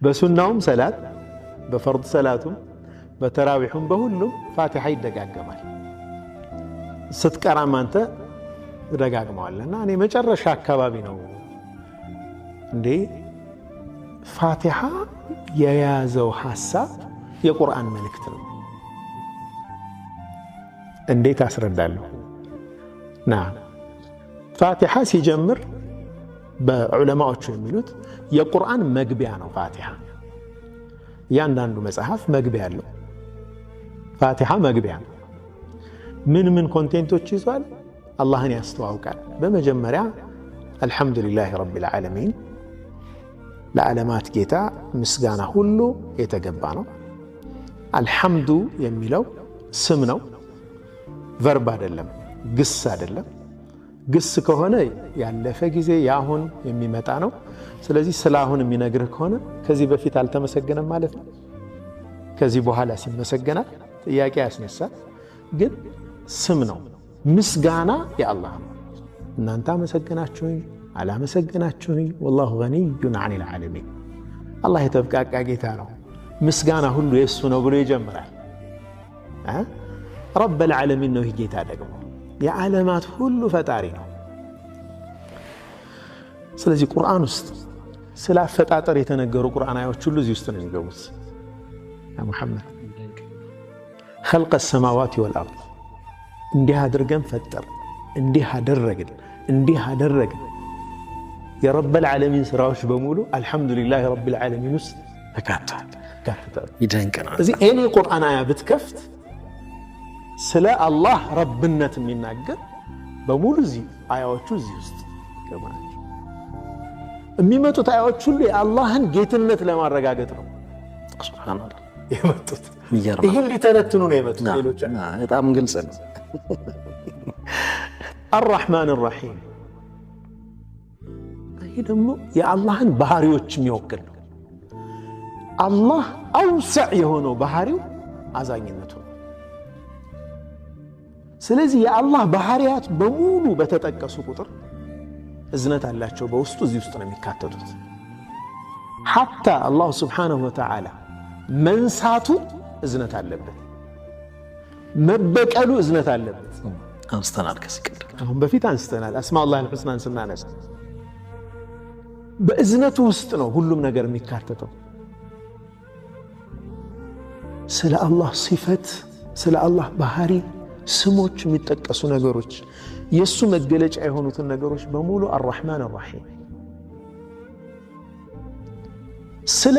በሱናውም ሰላት በፈርድ ሰላቱም በተራዊሁም በሁሉም ፋቲሃ ይደጋገማል። ስትቀራም አንተ ደጋግመዋልና እኔ መጨረሻ አካባቢ ነው እንዴ ፋቲሃ የያዘው ሐሳብ የቁርአን መልእክት ነው እንዴት አስረዳለሁ? ፋቲሃ ሲጀምር በዑለማዎቹ የሚሉት የቁርአን መግቢያ ነው። ፋቲሃ ያንዳንዱ መጽሐፍ መግቢያ አለው። ፋቲሃ መግቢያ ነው። ምን ኮንቴንቶች ይዟል? አላህን ያስተዋውቃል። በመጀመሪያ አልሐምዱሊላህ ረቢል ዓለሚን ለዓለማት ጌታ ምስጋና ሁሉ የተገባ ነው። አልሐምዱ የሚለው ስም ነው፣ ቨርብ አይደለም፣ ግስ አይደለም። ግስ ከሆነ ያለፈ ጊዜ ያሁን የሚመጣ ነው። ስለዚህ ስለ አሁን የሚነግርህ ከሆነ ከዚህ በፊት አልተመሰገነም ማለት ነው። ከዚህ በኋላ ሲመሰገናል ጥያቄ ያስነሳል። ግን ስም ነው። ምስጋና የአላህ ነው። እናንተ አመሰገናችሁኝ አላመሰገናችሁኝ ወላሁ ገኒዩን ዐኒል ዓለሚን፣ አላህ የተብቃቃ ጌታ ነው፣ ምስጋና ሁሉ የእሱ ነው ብሎ ይጀምራል። ረበል ዓለሚን ነው ይህ ጌታ ደግሞ የዓለማት ሁሉ ፈጣሪ ነው። ስለዚህ ቁርአን ውስጥ ስለ አፈጣጠር የተነገሩ ቁርአን አያዎች ሁሉ እዚህ ውስጥ ነው የሚገቡት። ያ ሙሐመድ ኸልቀ ሰማዋት ወልአርድ እንዲህ አድርገን ፈጠር፣ እንዲህ አደረግን፣ እንዲህ አደረግን። የረበል ዓለሚን ስራዎች በሙሉ አልሐምዱሊላህ ረቢል ዓለሚን ውስጥ ተካተዋል። ይደንቀናል። እዚህ እኔ ቁርአን አያ ብትከፍት ስለ አላህ ረብነት የሚናገር በሙሉ እዚህ አያዎቹ እዚህ ውስጥ ይገባናል። የሚመጡት አያዎች ሁሉ የአላህን ጌትነት ለማረጋገጥ ነው ሱብሃንአላህ የመጡት። ይህን ሊተነትኑ ነው የመጡት። ሌሎች በጣም ግልጽ ነው። አርራሕማን ራሒም ይህ ደግሞ የአላህን ባህሪዎች የሚወክል ነው። አላህ አውሰዕ የሆነው ባህሪው አዛኝነቱ ነው። ስለዚህ የአላህ ባህሪያት በሙሉ በተጠቀሱ ቁጥር እዝነት አላቸው በውስጡ እዚህ ውስጥ ነው የሚካተቱት። ሐታ አላሁ ስብሓነሁ ወተዓላ መንሳቱ እዝነት አለበት፣ መበቀሉ እዝነት አለበት። አንስተናል ከዚህ ቀደም፣ አሁን በፊት አንስተናል። አስማኡላሂል ሑስናን ስናነሳ በእዝነቱ ውስጥ ነው ሁሉም ነገር የሚካተተው። ስለ አላህ ሲፈት፣ ስለ አላህ ባህሪ ስሞች የሚጠቀሱ ነገሮች የሱ መገለጫ የሆኑትን ነገሮች በሙሉ አርራሕማን ራሒም ስለ